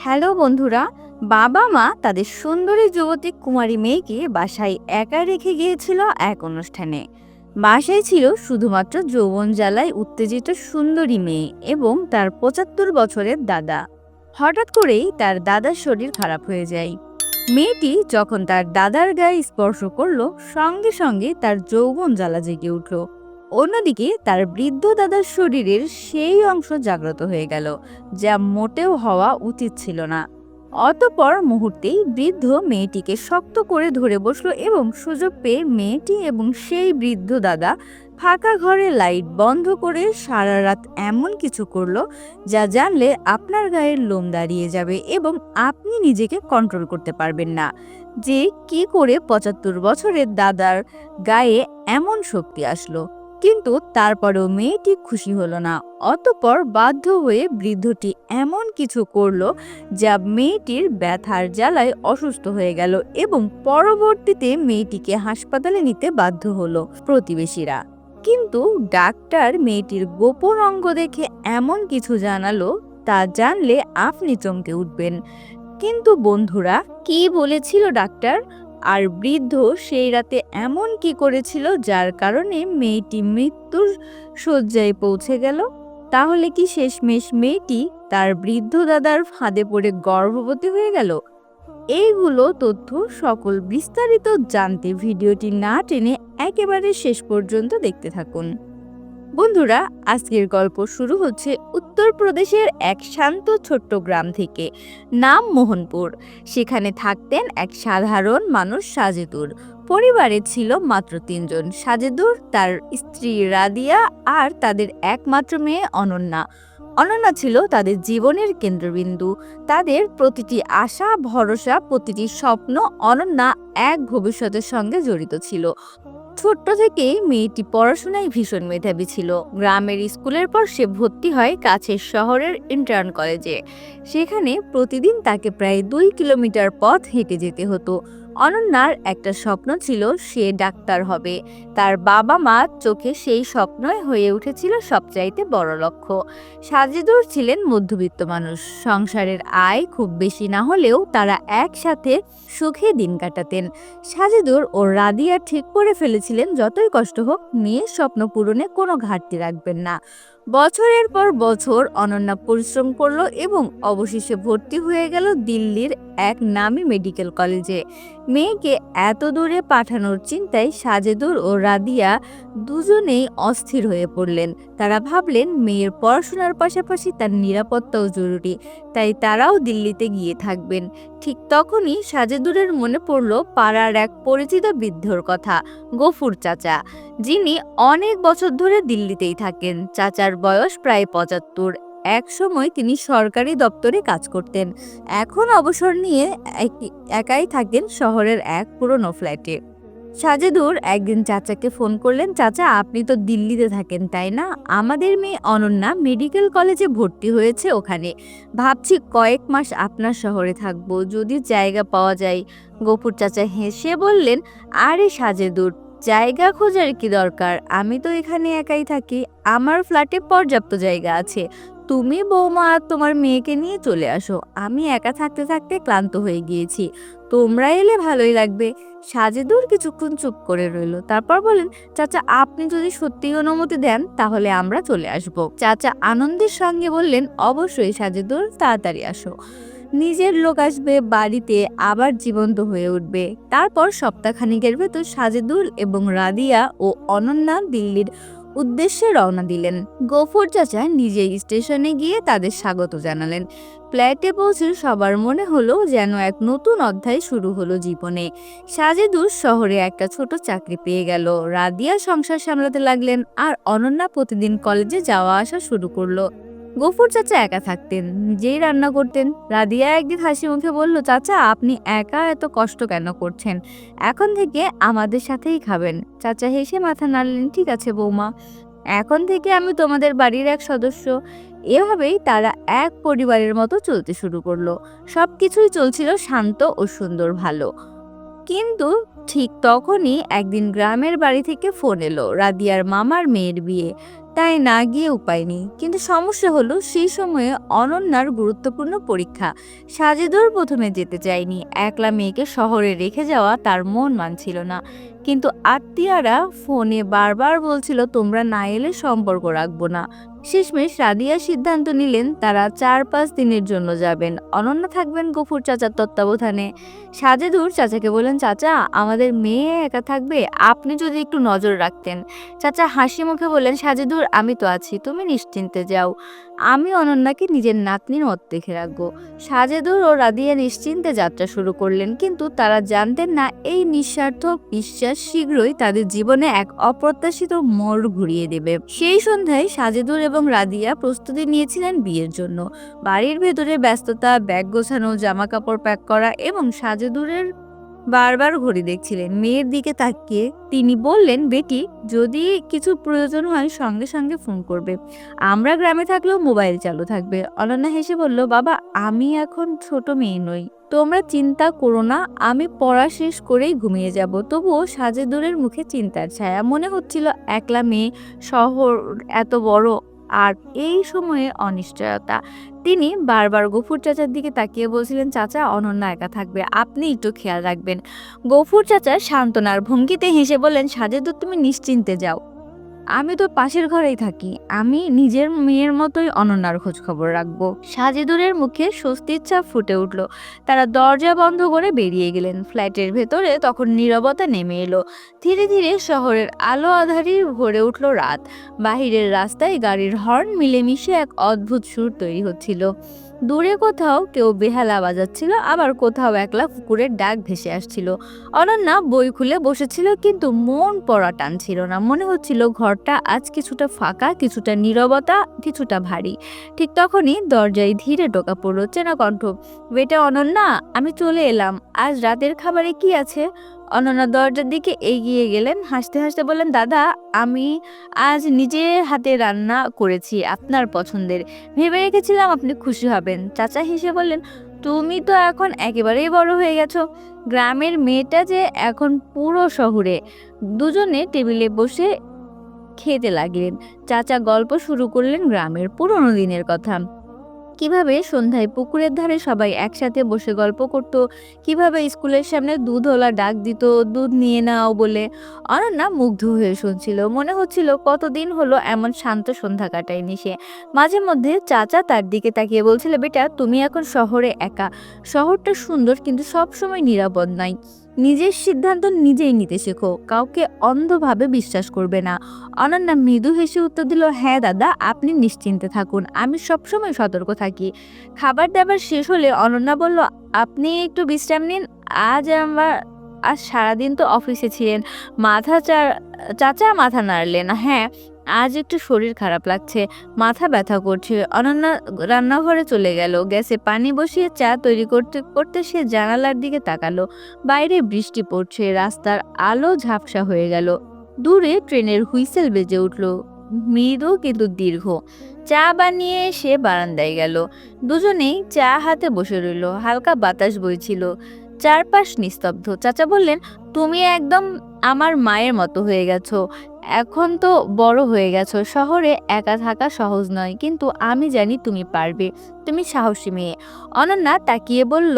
Hello বন্ধুরা, বাবা মা তাদের সুন্দরী যুবতী কুমারী মেয়েকে বাসায় একা রেখে গিয়েছিল এক অনুষ্ঠানে। বাসায় ছিল শুধুমাত্র যৌবন জ্বালায় উত্তেজিত সুন্দরী মেয়ে এবং তার ৭৫ বছরের দাদা। হঠাৎ করেই তার দাদার শরীর খারাপ হয়ে যায়। মেয়েটি যখন তার দাদার গায়ে স্পর্শ করলো, সঙ্গে সঙ্গে তার যৌবন জ্বালা জেগে উঠল। অন্যদিকে তার বৃদ্ধ দাদার শরীরের সেই অংশ জাগ্রত হয়ে গেল, যা মোটেও হওয়া উচিত ছিল না। অতঃপর মুহূর্তেই বৃদ্ধ মেয়েটিকে শক্ত করে ধরে বসলো এবং সুযোগ পেয়ে মেয়েটি এবং সেই বৃদ্ধ দাদা ফাঁকা ঘরে লাইট বন্ধ করে সারা রাত এমন কিছু করলো যা জানলে আপনার গায়ের লোম দাঁড়িয়ে যাবে এবং আপনি নিজেকে কন্ট্রোল করতে পারবেন না যে কি করে ৭৫ বছরের দাদার গায়ে এমন শক্তি আসলো। কিন্তু তারপরেও মেয়েটি খুশি হলো না। অতঃপর বাধ্য হয়ে বৃদ্ধটি এমন কিছু করলো যা মেয়েটির ব্যথার জ্বালায় অসুস্থ হয়ে গেল এবং পরবর্তীতে মেয়েটিকে হাসপাতালে নিতে বাধ্য হলো প্রতিবেশীরা। কিন্তু ডাক্তার মেয়েটির গোপন অঙ্গ দেখে এমন কিছু জানালো তা জানলে আপনি চমকে উঠবেন। কিন্তু বন্ধুরা, কি বলেছিল ডাক্তার? আর বৃদ্ধ সেই রাতে এমন কি করেছিল যার কারণে মেয়েটি মৃত্যুর শয্যায় পৌঁছে গেল? তাহলে কি শেষমেশ মেয়েটি তার বৃদ্ধ দাদার ফাঁদে পড়ে গর্ভবতী হয়ে গেল? এইগুলো তথ্য সকল বিস্তারিত জানতে ভিডিওটি না টেনে একেবারে শেষ পর্যন্ত দেখতে থাকুন। বন্ধুরা, আজকের গল্প শুরু হচ্ছে উত্তরপ্রদেশের এক শান্ত ছোট্ট গ্রাম থেকে, নাম মোহনপুর। সেখানে থাকতেন এক সাধারণ মানুষ সাজেদুর। পরিবারে ছিল মাত্র ৩ জন: সাজেদুর, তার স্ত্রী রাদিয়া আর তাদের একমাত্র মেয়ে অনন্যা। অনন্যা ছিল তাদের জীবনের কেন্দ্রবিন্দু। তাদের প্রতিটি আশা, ভরসা, প্রতিটি স্বপ্ন অনন্যা এক ভবিষ্যতের সঙ্গে জড়িত ছিল। ছোট্ট থেকেই মেয়েটি পড়াশোনায় ভীষণ মেধাবী ছিল। গ্রামের স্কুলের পর সে ভর্তি হয় কাছের শহরের ইন্টার্ন কলেজে। সেখানে প্রতিদিন তাকে প্রায় ২ কিলোমিটার পথ হেঁটে যেতে হতো। অনন্যার একটা স্বপ্ন ছিল, সে ডাক্তার হবে। তার বাবা মা চোখে সেই স্বপ্নই হয়ে উঠেছিল সবচাইতে বড় লক্ষ্য। সাজেদুর ছিলেন মধ্যবিত্ত মানুষ। সংসারের আয় খুব বেশি না হলেও তারা একসাথে সুখে দিন কাটাতেন। সাজেদুর ও রাদিয়া ঠিক করে ফেলেছিলেন, যতই কষ্ট হোক মেয়ের স্বপ্ন পূরণে কোনো ঘাটতি রাখবেন না। বছরের পর বছর অনন্যা পরিশ্রম করলো এবং অবশেষে ভর্তি হয়ে গেল দিল্লির এক নামী মেডিকেল কলেজে। মেয়েকে এত দূরে পাঠানোর চিন্তায় সাজেদুর ও রাদিয়া দুজনেই অস্থির হয়ে পড়লেন। তারা ভাবলেন মেয়ের পড়াশোনার পাশাপাশি তার নিরাপত্তাও জরুরি, তাই তারাও দিল্লিতে গিয়ে থাকবেন। ঠিক তখনই সাজেদুরের মনে পড়ল পাড়ার এক পরিচিত বৃদ্ধর কথা, গফুর চাচা, যিনি অনেক বছর ধরে দিল্লিতেই থাকেন। চাচার বয়স প্রায় ৭৫। এক সময় তিনি সরকারি দপ্তরে কাজ করতেন। এখন অবসর নিয়ে একাই থাকেন শহরের এক পুরনো ফ্ল্যাটে। সাজেদুর একদিন চাচাকে ফোন করলেন, চাচা, আপনি তো দিল্লিতে থাকেন তাই না? আমাদের মেয়ে অনন্যা মেডিকেল কলেজে ভর্তি হয়েছে ওখানে। ভাবছি কয়েক মাস আপনার শহরে থাকবো, যদি জায়গা পাওয়া যায়। গফুর চাচা হেসে বললেন, আরে সাজেদুর, জায়গা খোঁজার কি দরকার? আমি তো এখানে একাই থাকি, আমার ফ্ল্যাটে পর্যাপ্ত জায়গা আছে। তুমি, বৌমা আর তোমার মেয়েকে নিয়ে চলে আসো। আমি একা থাকতে থাকতে ক্লান্ত হয়ে গিয়েছি, তোমরা এলে ভালোই লাগবে। সাজেদুর কিছুক্ষণ চুপ করে রইল, তারপর বলেন, চাচা, আপনি যদি সত্যিই অনুমতি দেন তাহলে আমরা চলে আসব। চাচা আনন্দের সঙ্গে বললেন, অবশ্যই সাজেদুর, তাড়াতাড়ি আসো। নিজের লোক আসবে, বাড়িতে আবার জীবন্ত হয়ে উঠবে। তারপর সপ্তাহখানিকের ভেতর সাজেদুর এবং রাদিয়া ও অনন্যা দিল্লির উদ্দেশ্যে রওনা দিলেন। গফুর চাচা নিজেই স্টেশনে গিয়ে তাদের স্বাগত জানালেন। ফ্ল্যাটে পৌঁছে সবার মনে হলো যেন এক নতুন অধ্যায় শুরু হলো জীবনে। সাজেদুর শহরে একটা ছোট চাকরি পেয়ে গেল। রাদিয়া সংসার সামলাতে লাগলেন আর অনন্যা প্রতিদিন কলেজে যাওয়া আসা শুরু করলো। গফুর চাচা একা থাকতেন, নিজেই রান্না করতেন। রাদিয়া একদিন হাসি মুখে বলল, চাচা, আপনি একা এত কষ্ট কেন করছেন? এখন থেকে আমাদের সাথেই খাবেন। চাচা হেসে মাথা নাড়লেন, ঠিক আছে বৌমা, এখন থেকে আমি তোমাদের বাড়ির এক সদস্য। এভাবেই তারা এক পরিবারের মতো চলতে শুরু করলো। সবকিছুই চলছিল শান্ত ও সুন্দর, ভালো। কিন্তু ঠিক তখনই একদিন গ্রামের বাড়ি থেকে ফোন এলো, রাদিয়ার মামার মেয়ের বিয়ে। তাই না গিয়ে উপায় নেই। কিন্তু সমস্যা হলো সেই সময়ে অনন্যার গুরুত্বপূর্ণ পরীক্ষা। সাজেদুর প্রথমে যেতে চায়নি, একলা মেয়েকে শহরে রেখে যাওয়া তার মন মানছিল না। কিন্তু আত্মীয়রা ফোনে বারবার বলছিল তোমরা না এলে সম্পর্ক রাখবো না। শেষমেশ রাদিয়া সিদ্ধান্ত নিলেন তারা ৪-৫ দিনের জন্য যাবেন, অনন্যা থাকবেন গফুর চাচার তত্ত্বাবধানে। সাজেদুর চাচাকে বললেন, চাচা আমাদের মেয়ে একা থাকবে, আপনি যদি একটু নজর রাখতেন। চাচা হাসি মুখে বললেন, সাজেদুর আমি তো আছি, তুমি নিশ্চিন্তে যাও, আমি অনন্যাকে নিজের নাতনির মত দেখে রাখবো। সাজেদুর ও রাদিয়া নিশ্চিন্তে যাত্রা শুরু করলেন, কিন্তু তারা জানতেন না এই নিঃস্বার্থ বিশ্বাস শীঘ্রই তাদের জীবনে এক অপ্রত্যাশিত মোড় ঘুরিয়ে দেবে। সেই সন্ধ্যায় সাজেদুর এবং রাদিয়া প্রস্তুতি নিয়েছিলেন বিয়ের জন্য। বাড়ির ভেতরে ব্যস্ততা, ব্যাগ গোছানো, জামা কাপড় প্যাক করা এবং সাজেদুরের বারবার ঘড়ি দেখছিলেন, মেয়ের দিকে তাকিয়ে তিনি বললেন, বেটি যদি কিছু প্রয়োজন হয় সঙ্গে সঙ্গে ফোন করবে, আমরা গ্রামে থাকলেও মোবাইল চালু থাকবে। অনন্যা হেসে বলল, বাবা আমি এখন ছোট মেয়ে নই, তোমরা চিন্তা করো না, আমি পড়া শেষ করেই ঘুমিয়ে যাব। তবুও সাজেদুরের মুখে চিন্তার ছায়া, মনে হচ্ছিল একলা মেয়ে, শহর এত বড়, আর এই সময়ে অনিশ্চয়তা। তিনি বারবার গফুর চাচার দিকে তাকিয়ে বলছিলেন, চাচা অনন্যা একা থাকবে, আপনি একটু খেয়াল রাখবেন। গফুর চাচা সান্ত্বনার ভঙ্গিতে হেসে বললেন, সাজেদুর তুমি নিশ্চিন্তে যাও, আমি তো পাশের ঘরেই থাকি, আমি নিজের মেয়ের মতোই অনন্যার খোঁজ খবর রাখবো। সাজেদুরের মুখে স্বস্তির ছাপ ফুটে উঠল। তারা দরজা বন্ধ করে বেরিয়ে গেলেন। ফ্ল্যাটের ভেতরে তখন নীরবতা নেমে এলো। ধীরে ধীরে শহরের আলো আঁধারি ভরে উঠল রাত। বাহিরের রাস্তায় গাড়ির হর্ন মিলেমিশে এক অদ্ভুত সুর তৈরি হচ্ছিল। দূরে কোথাও কেউ বেহালা বাজাচ্ছিল, আবার কোথাও একলা কুকুরের ডাক ভেসে আসছিল। অনন্যা বই খুলে বসেছিল, কিন্তু মন পড়া টানছিল না। মনে হচ্ছিল ঘরটা আজ কিছুটা ফাঁকা, কিছুটা নীরবতা, কিছুটা ভারী। ঠিক তখনই দরজায় ধীরে টোকা পড়ল চেনা কণ্ঠ, বেটা অনন্যা আমি চলে এলাম, আজ রাতের খাবারে কি আছে? অনন্যা দরজার দিকে এগিয়ে গেলেন, হাসতে হাসতে বললেন, দাদা আমি আজ নিজের হাতে রান্না করেছি আপনার পছন্দের, ভেবে রেখেছিলাম আপনি খুশি হবেন। চাচা হেসে বললেন, তুমি তো এখন একেবারেই বড় হয়ে গেছো, গ্রামের মেয়েটা যে এখন পুরো শহরে। দুজনে টেবিলে বসে খেতে লাগলেন। চাচা গল্প শুরু করলেন গ্রামের পুরনো দিনের কথা, কিভাবে সন্ধ্যায় পুকুরের ধারে সবাই একসাথে বসে গল্প করত, কিভাবে স্কুলের সামনে দুধওয়ালা ডাক দিত দুধ নিয়ে নাও বলে। অনন্যা মুগ্ধ হয়ে শুনছিল, মনে হচ্ছিল কতদিন হলো এমন শান্ত সন্ধ্যা কাটায়নি সে। মাঝে মধ্যে চাচা তার দিকে তাকিয়ে বলছিল, বেটা তুমি এখন শহরে একা, শহরটা সুন্দর কিন্তু সবসময় নিরাপদ নয়, নিজের সিদ্ধান্ত নিজেই নিতে শেখো, কাউকে অন্ধভাবে বিশ্বাস করবে না। অনন্যা মৃদু হেসে উত্তর দিল, হ্যাঁ দাদা আপনি নিশ্চিন্তে থাকুন, আমি সবসময় সতর্ক থাকি। খাবার দাবার শেষ হলে অনন্যা বলল, আপনি একটু বিশ্রাম নিন, আজ সারাদিন তো অফিসে ছিলেন। চাচা মাথা নাড়লেন, হ্যাঁ আজ একটু শরীর খারাপ লাগছে, মাথা ব্যথা করছে। অনন্যা রান্নাঘরে চলে গেল, গ্যাসে পানি বসিয়ে চা তৈরি করতে করতে সে জানালার দিকে তাকালো। বাইরে বৃষ্টি পড়ছে, রাস্তার আলো ঝাপসা হয়ে গেল। দূরে ট্রেনের হুইসেল বেজে উঠল, মৃদু কিন্তু দীর্ঘ। চা বানিয়ে সে বারান্দায় গেল। দুজনেই চা হাতে বসে রইল, হালকা বাতাস বইছিল, চারপাশ নিস্তব্ধ। চাচা বললেন, তুমি একদম আমার মায়ের মতো হয়ে গেছো, এখন তো বড় হয়ে গেছো, শহরে একা থাকা সহজ নয়, কিন্তু আমি জানি তুমি পারবে, তুমি সাহসী মেয়ে। অনন্যা তাকিয়ে বলল,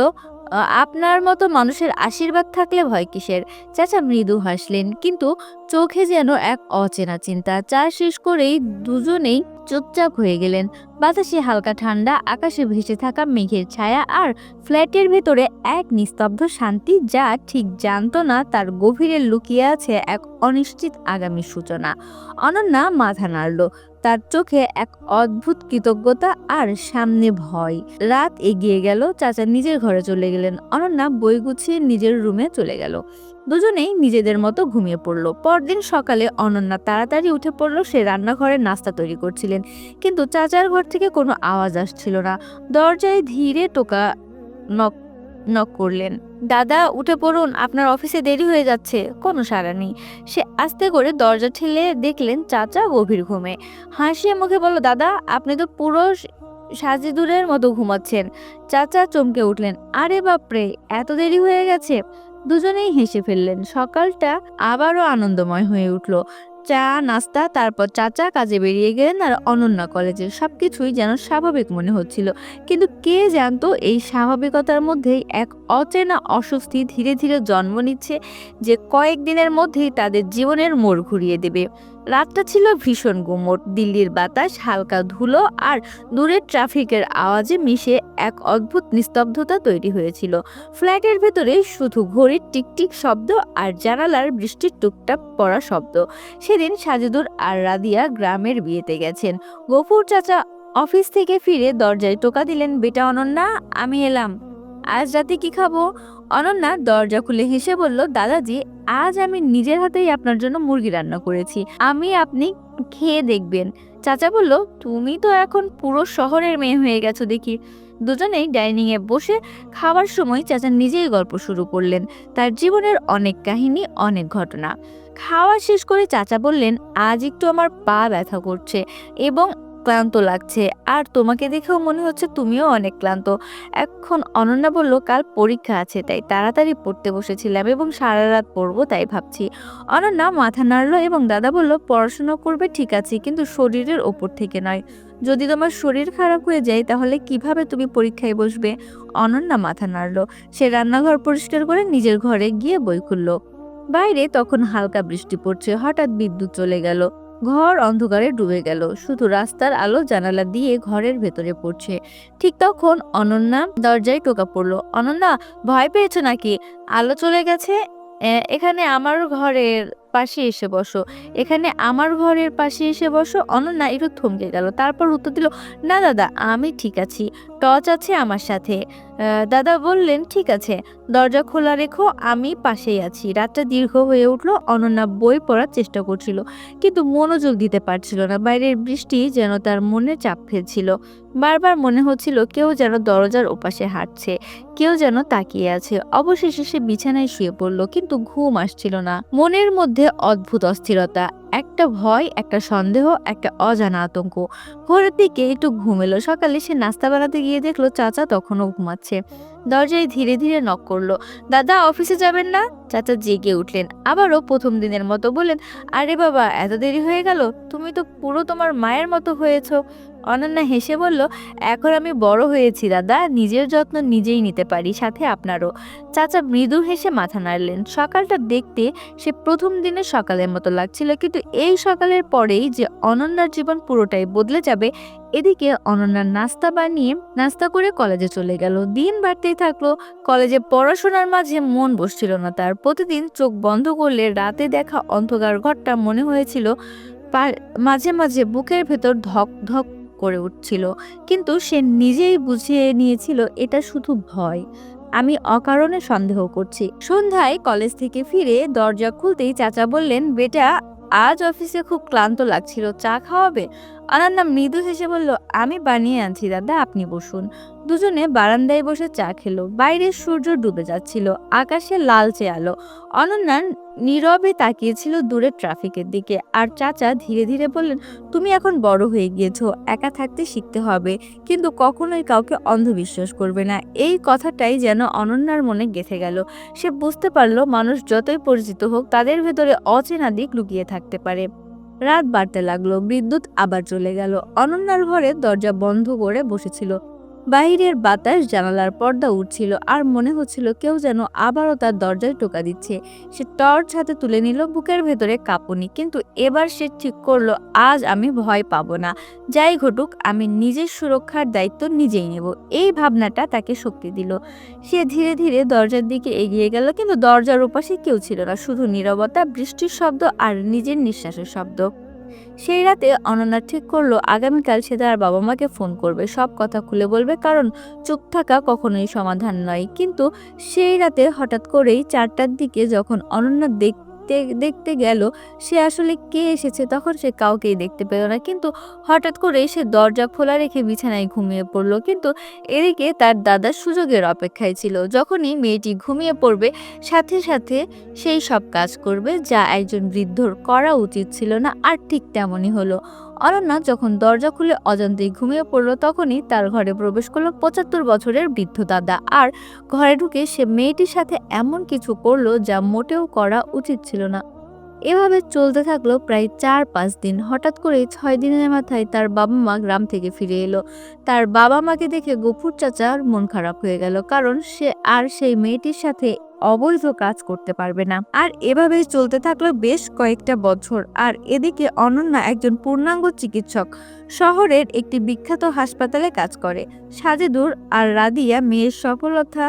আপনার মতো মানুষের আশীর্বাদ থাকলে ভয় কিসের? চাচা মৃদু হাসলেন, কিন্তু চোখে যেন এক অচেনা চিন্তা। চা শেষ করেই দুজনেই চুপচাপ হয়ে গেলেন। বাতাসে হালকা ঠান্ডা, আকাশে ভেসে থাকা মেঘের ছায়া, আর ফ্ল্যাটের ভেতরে এক নিস্তব্ধ শান্তি যা ঠিক জানতো না তার গভীরে লুকিয়ে আছে এক অনিশ্চিত আগামী সূচনা। অনন্যা মাথা নাড়ল, তার চোখে এক অদ্ভুত কৃতজ্ঞতা আর সামনে ভয়। রাত এগিয়ে গেল, চাচা নিজের ঘরে চলে গেলেন, অনন্যা বই গুছিয়ে নিজের রুমে চলে গেল। দুজনেই নিজেদের মতো ঘুমিয়ে পড়ল। পরদিন সকালে অনন্যা তাড়াতাড়ি উঠে পড়ল, সে রান্নাঘরে নাস্তা তৈরি করছিলেন, কিন্তু চাচার ঘর থেকে কোনো আওয়াজ আসছিল না। দরজায় ধীরে টোকা নক নক করলেন, দাদা উঠে পড়ুন, আপনার অফিসে দেরি হয়ে যাচ্ছে। কোনো সাড়া নেই। সে আস্তে করে দরজা ঠেলে দেখলেন চাচা গভীর ঘুমে। হাসিয়ে মুখে বলল, দাদা আপনি তো পুরো সাজেদুরের মতো ঘুমাচ্ছেন। চাচা চমকে উঠলেন, আরে বাপরে এত দেরি হয়ে গেছে। দুজনেই হেসে ফেললেন। সকালটা আবারও আনন্দময় হয়ে উঠল। চা নাস্তা, তারপর চাচা কাজে বেরিয়ে গেলেন আর অনন্যা কলেজে। সবকিছুই যেন স্বাভাবিক মনে হচ্ছিল, কিন্তু কে জানতো এই স্বাভাবিকতার মধ্যেই এক অচেনা অস্বস্তি ধীরে ধীরে জন্ম নিচ্ছে, যে কয়েকদিনের মধ্যেই তাদের জীবনের মোড় ঘুরিয়ে দেবে। রাতটা ছিল ভীষণ গুমোট, দিল্লির বাতাস হালকা ধুলো আর দূরের ট্রাফিকের আওয়াজে মিশে এক অদ্ভুত নিস্তব্ধতা তৈরি হয়েছিল। ফ্ল্যাটের ভেতরে শুধু ঘড়ির টিকটিক শব্দ আর জানালার বৃষ্টির টুকটাক পড়া শব্দ। সেদিন সাজেদুর আর রাদিয়া গ্রামের বিয়েতে গেছেন। গফুর চাচা অফিস থেকে ফিরে দরজায় টোকা দিলেন, বেটা অনন্যা, আমি এলাম। আজ রাতে কি খাবো? অনন্যা দরজা খুলে হেসে বলল, দাদাজি, আজ আমি নিজের হাতেই আপনার জন্য মুরগি রান্না করেছি, আপনি খেয়ে দেখবেন। চাচা বলল, তুমি তো এখন পুরো শহরের মেয়ে হয়ে গেছো দেখি। দুজনেই ডাইনিং এ বসে খাওয়ার সময় চাচা নিজেই গল্প শুরু করলেন, তার জীবনের অনেক কাহিনী, অনেক ঘটনা। খাওয়া শেষ করে চাচা বললেন, আজ একটু আমার পা ব্যথা করছে এবং ক্লান্ত লাগছে, আর তোমাকে দেখেও মনে হচ্ছে তুমিও অনেক ক্লান্ত। এখন অনন্যা বলল, কাল পরীক্ষা আছে তাই তাড়াতাড়ি পড়তে বসেছিলাম এবং সারা রাত পড়বো তাই ভাবছি। অনন্যা মাথা নাড়ল এবং দাদা বলল, পড়াশোনা করবে ঠিক আছে, কিন্তু শরীরের ওপর থেকে নয়। যদি তোমার শরীর খারাপ হয়ে যায় তাহলে কিভাবে তুমি পরীক্ষায় বসবে? অনন্যা মাথা নাড়ল। সে রান্নাঘর পরিষ্কার করে নিজের ঘরে গিয়ে বই খুলল। বাইরে তখন হালকা বৃষ্টি পড়ছে। হঠাৎ বিদ্যুৎ চলে গেল। ঘর অন্ধকারে ডুবে গেল, শুধু রাস্তার আলো জানালা দিয়ে ঘরের ভেতরে পড়ছে। ঠিক তখন অনন্যা দরজায় টোকা পড়ল। অনন্যা, ভয় পেয়েছো নাকি? আলো চলে গেছে। এখানে আমার ঘরের পাশে এসে বসো, এখানে আমার ঘরের পাশে এসে বসো। অনন্যা একটু থমকে গেল, তারপর উত্তর দিল, না দাদা, আমি ঠিক আছি, টর্চ আছে আমার সাথে। দাদা বললেন, ঠিক আছে, দরজা খোলা রেখো, আমি পাশেই আছি। রাতটা দীর্ঘ হয়ে উঠলো। অনন্যা বই পড়ার চেষ্টা করছিল, কিন্তু মনোযোগ দিতে পারছিল না। বাইরের বৃষ্টি যেন তার মনে চাপ ফেলছিল। বারবার মনে হচ্ছিল কেউ যেন দরজার ওপাশে হাঁটছে, কেউ যেন তাকিয়ে আছে। অবশেষে সে বিছানায় শুয়ে পড়ল, কিন্তু ঘুম আসছিল না। মনের মধ্যে অদ্ভুত অস্থিরতা, একটা ভয়, একটা সন্দেহ, একটা অজানা আতঙ্ক। ভোরের দিকে একটু ঘুম এলো। সকালে সে নাস্তা বানাতে গিয়ে দেখলো চাচা তখনও ঘুমাচ্ছে। দরজায় ধীরে ধীরে নক করলো। দাদা, অফিসে যাবেন না? চাচা জেগে উঠলেন, আবারও প্রথম দিনের মতো বললেন, আরে বাবা, এত দেরি হয়ে গেল, তুমি তো পুরো তোমার মায়ের মতো হয়েছো। অনন্যা হেসে বলল, এখন আমি বড় হয়েছি দাদা, নিজের যত্ন নিজেই নিতে পারি, সাথে আপনারও। চাচা মৃদু হেসে মাথা নাড়লেন। সকালটা দেখতে সে প্রথম দিনের সকালের মতো লাগছিল, কিন্তু এই সকালের পরেই যে অনন্যার জীবন পুরোটাই বদলে যাবে। এদিকে অনন্যার নাস্তা করে কলেজে চলে গেল। দিন বাড়তেই থাকলো। কলেজে পড়াশোনার মাঝে মন বসছিল না তার। প্রতিদিন চোখ বন্ধ করলে রাতে দেখা অন্ধকার ঘরটা মনে হয়েছিল। মাঝে মাঝে বুকের ভেতর ধক ধক করে উঠছিল, কিন্তু সে নিজেই বুঝিয়ে নিয়েছিল এটা শুধু ভয়। আমি অকারণে সন্দেহ করছি। সন্ধ্যায় কলেজ থেকে ফিরে দরজা খুলতেই চাচা বললেন, বেটা, আজ অফিসে খুব ক্লান্ত লাগছিল, চা খাওয়াবে? অনন্যা মৃদু হেসে বলল, আমি বানিয়ে আনছি দাদা, আপনি বসুন। দুজনে বারান্দায় বসে চা খেলো। বাইরে সূর্য ডুবে যাচ্ছিল, আকাশে লালচে আলো। অনন্যা নীরবে তাকিয়েছিল দূরের ট্রাফিকের দিকে, আর চাচা ধীরে ধীরে বললেন, তুমি এখন বড় হয়ে গিয়েছো, একা থাকতে শিখতে হবে, কিন্তু কখনোই কাউকে অন্ধবিশ্বাস করবে না। এই কথাটাই যেন অনন্যার মনে গেঁথে গেল। সে বুঝতে পারলো, মানুষ যতই পরিচিত হোক, তাদের ভেতরে অচেনা দিক লুকিয়ে থাকতে পারে। রাত বাড়তে লাগলো। বিদ্যুৎ আবার চলে গেল। অনন্যার ঘরে দরজা বন্ধ করে বসেছিল। বাইরের বাতাস জানালার পর্দা উঠছিল, আর মনে হচ্ছিল কেউ যেন আবারও তার দরজায় টোকা দিচ্ছে। সে টর্চ হাতে তুলে নিল। বুকের ভেতরে কাঁপুনি, কিন্তু এবার সে ঠিক করলো, আজ আমি ভয় পাবো না। যাই ঘটুক, আমি নিজের সুরক্ষার দায়িত্ব নিজেই নেব। এই ভাবনাটা তাকে শক্তি দিল। সে ধীরে ধীরে দরজার দিকে এগিয়ে গেল, কিন্তু দরজার ওপাশে কেউ ছিল না, শুধু নীরবতা, বৃষ্টির শব্দ আর নিজের নিঃশ্বাসের শব্দ। সেই রাতে অনন্যা ঠিক করলো, আগামীকাল সে তার বাবা মাকে ফোন করবে, সব কথা খুলে বলবে, কারণ চুপ থাকা কখনোই সমাধান নয়। কিন্তু সেই রাতে হঠাৎ করেই 4টার দিকে যখন অনন্যা দেখতে দেখতে গেল সে আসলে কে এসেছে, তখন সে কাউকেই দেখতে পেল না। কিন্তু হঠাৎ করে সে দরজা খোলা রেখে বিছানায় ঘুমিয়ে পড়ল। কিন্তু এদিকে তার দাদা সুযোগের অপেক্ষায় ছিল। যখনই মেয়েটি ঘুমিয়ে পড়বে, সাথে সাথে সেই সব কাজ করবে যা একজন বৃদ্ধর করা উচিত ছিল না। আর ঠিক তেমনই হলো। অনন্যা যখন দরজা খুলে অজান্তেই ঘুমিয়ে পড়ল, তখনই তার ঘরে প্রবেশ করলো 75 বছরের বৃদ্ধ দাদা। আর ঘরে ঢুকে সে মেয়েটির সাথে এমন কিছু করলো যা মোটেও করা উচিত ছিল না। এভাবে চলতে থাকলো প্রায় 4-5 দিন। হঠাৎ করে 6 দিনের মাথায় তার বাবা মা গ্রাম থেকে ফিরে এলো। তার বাবা মাকে দেখে গফুর চাচার মন খারাপ হয়ে গেল, কারণ সে আর সেই মেয়েটির সাথে অবৈধ কাজ করতে পারবে না। আর এভাবেই চলতে থাকলো বেশ কয়েকটা বছর। আর এদিকে অনন্যা একজন পূর্ণাঙ্গ চিকিৎসক, শহরের একটি বিখ্যাত হাসপাতালে কাজ করে। সাজেদুর আর রাদিয়া মেয়ের সফলতা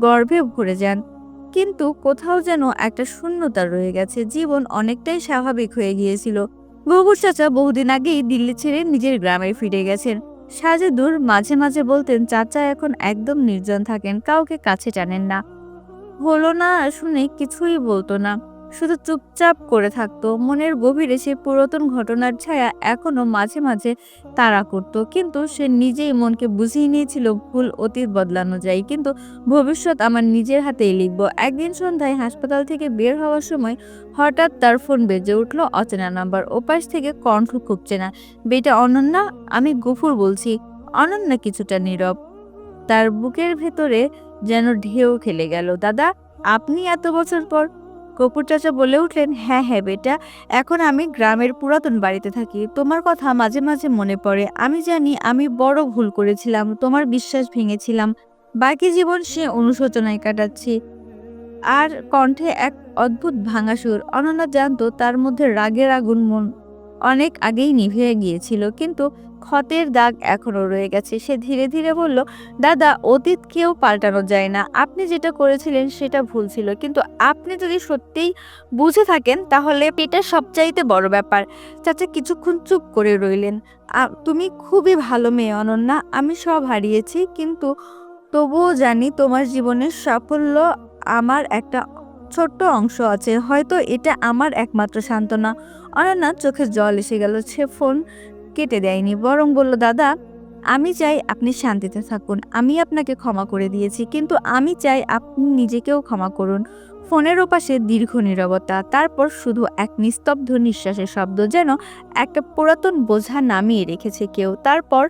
গর্বে ভরে যান, কিন্তু কোথাও যেন একটা শূন্যতা রয়ে গেছে। জীবন অনেকটাই স্বাভাবিক হয়ে গিয়েছিল। গফুর চাচা বহুদিন আগেই দিল্লি ছেড়ে নিজের গ্রামে ফিরে গেছেন। সাজেদুর মাঝে মাঝে বলতেন চাচা এখন একদম নির্জন থাকেন, কাউকে কাছে টানেন না। হলো না শুনে কিছুই বলতো না, শুধু চুপচাপ করে থাকতো। মনের গভীরে সে পুরাতন ঘটনার ছায়া এখনো মাঝে মাঝে তাড়া করত, কিন্তু সে নিজেই মনকে বুঝিয়ে নিয়েছিল ভুল অতীত বদলানো যায়, কিন্তু ভবিষ্যৎ আমার নিজের হাতেই লিখব। একদিন সন্ধ্যায় হাসপাতাল থেকে বের হওয়ার সময় হঠাৎ তার ফোন বেজে উঠলো, অচেনা নাম্বার। ওপাশ থেকে কণ্ঠ খুব চেনা। বেটা অনন্যা, আমি গফুর বলছি। অনন্যা কিছুটা নীরব, তার বুকের ভেতরে যেন ঢেউ খেলে গেল। দাদা, আপনি এত বছর পর? গফুর চাচা বলে উঠলেন, হ্যাঁ হ্যাঁ বেটা, এখন আমি গ্রামের পুরাতন বাড়িতে থাকি। তোমার কথা মাঝে মাঝে মনে পড়ে। আমি জানি আমি বড় ভুল করেছিলাম, তোমার বিশ্বাস ভেঙেছিলাম। বাকি জীবন সে অনুশোচনায় কাটাচ্ছি। আর কণ্ঠে এক অদ্ভুত ভাঙা সুর। অনন্যা জানতো তার মধ্যে রাগের আগুন অনেক আগেই নিভে গিয়েছিল, কিন্তু ক্ষতের দাগ এখনো রয়ে গেছে। সে ধীরে ধীরে বলল, দাদা, অতীত কেউ পাল্টানো যায় না। আপনি যেটা করেছিলেন সেটা ভুল ছিল, কিন্তু আপনি যদি সত্যিই বুঝে থাকেন তাহলে এটা সবচাইতে বড় ব্যাপার। চাচা কিছুক্ষণ চুপ করে রইলেন। তুমি খুবই ভালো মেয়ে অনন্যা, আমি সব হারিয়েছি, কিন্তু তবুও জানি তোমার জীবনের সাফল্য আমার একটা ছোট্ট অংশ আছে। হয়তো এটা আমার একমাত্র সান্ত্বনা। অনন্যার চোখে জল এসে গেল। সে ফোন কেটে দেয়নি, বরং বলল, দাদা, আমি চাই আপনি শান্তিতে থাকুন। আমি আপনাকে ক্ষমা করে দিয়েছি, কিন্তু আমি চাই আপনি নিজেকেও ক্ষমা করুন। ফোনের ওপাশে দীর্ঘ নীরবতা, তারপর শুধু এক নিস্তব্ধ নিঃশ্বাসের শব্দ, যেন একটা পুরাতন বোঝা নামিয়ে রেখেছে কেউ। তারপর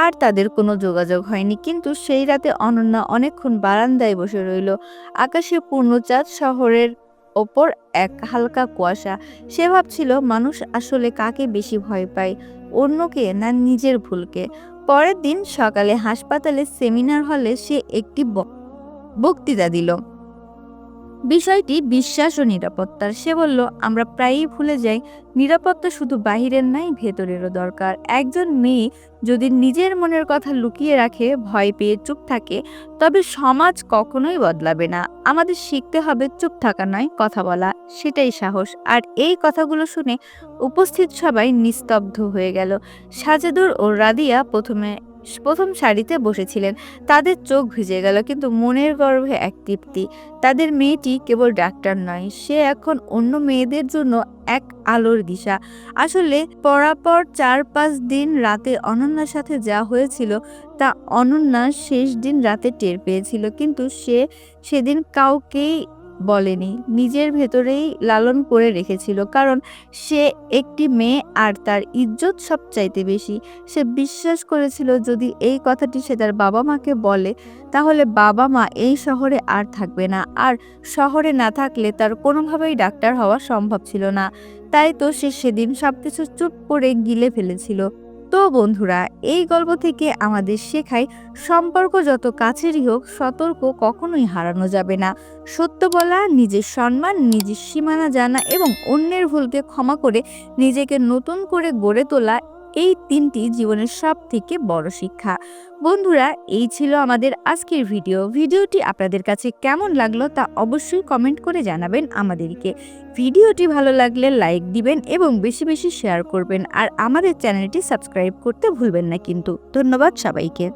আর তাদের কোনো যোগাযোগ হয়নি। কিন্তু সেই রাতে অনন্যা অনেকক্ষণ বারান্দায় বসে রইল। আকাশে পূর্ণচাঁদ, শহরের ওপর এক হালকা কুয়াশা। সে ভাবছিল মানুষ আসলে কাকে বেশি ভয় পায়, অন্যকে না নিজের ভুলকে। পরের দিন সকালে হাসপাতালের সেমিনার হলে সে একটি বক্তৃতা দিল। বিষয়টি বিশ্বাস ও নিরাপত্তার। সে বলল, আমরা প্রায়ই ভুলে যাই নিরাপত্তা শুধু বাহিরের নয়, ভেতরেরও দরকার। একজন মেয়ে যদি নিজের মনের কথা লুকিয়ে রাখে, ভয় পেয়ে চুপ থাকে, তবে সমাজ কখনোই বদলাবে না। আমাদের শিখতে হবে চুপ থাকা নয়, কথা বলা, সেটাই সাহস। আর এই কথাগুলো শুনে উপস্থিত সবাই নিস্তব্ধ হয়ে গেল। সাজেদুর ও রাদিয়া প্রথম সারিতে বসেছিলেন। তাদের চোখ ভিজে গেল, কিন্তু মনের গর্ভে এক তৃপ্তি। তাদের মেয়েটি কেবল ডাক্তার নয়, সে এখন অন্য মেয়েদের জন্য এক আলোর দিশা। আসলে পরাপর 4-5 দিন রাতে অনন্যার সাথে যা হয়েছিল তা অনন্যা শেষ দিন রাতে টের পেয়েছিল, কিন্তু সে সেদিন কাউকেই বলেনি, নিজের ভেতরেই লালন করে রেখেছিল। কারণ সে একটি মেয়ে, আর তার ইজ্জত সবচাইতে বেশি। সে বিশ্বাস করেছিল যদি এই কথাটি সে তার বাবা মাকে বলে, তাহলে বাবা মা এই শহরে আর থাকবে না, আর শহরে না থাকলে তার কোনোভাবেই ডাক্তার হওয়া সম্ভব ছিল না। তাই তো সে সেদিন সবকিছু চুপ করে গিলে ফেলেছিল। তো বন্ধুরা, এই গল্প থেকে আমাদের শেখায় সম্পর্ক যত কাছেরই হোক, সতর্ক কখনোই হারানো যাবে না। সত্য বলা, নিজের সম্মান, নিজের সীমানা জানা এবং অন্যের ভুলকে ক্ষমা করে নিজেকে নতুন করে গড়ে তোলা, এই 3টি জীবনের সব থেকে বড় শিক্ষা। বন্ধুরা, এই ছিল আমাদের আজকের ভিডিওটি আপনাদের কাছে কেমন লাগলো তা অবশ্যই কমেন্ট করে জানাবেন আমাদেরকে। ভিডিওটি ভালো লাগলে লাইক দিবেন এবং বেশি বেশি শেয়ার করবেন, আর আমাদের চ্যানেলটি সাবস্ক্রাইব করতে ভুলবেন না কিন্তু। ধন্যবাদ সবাইকে।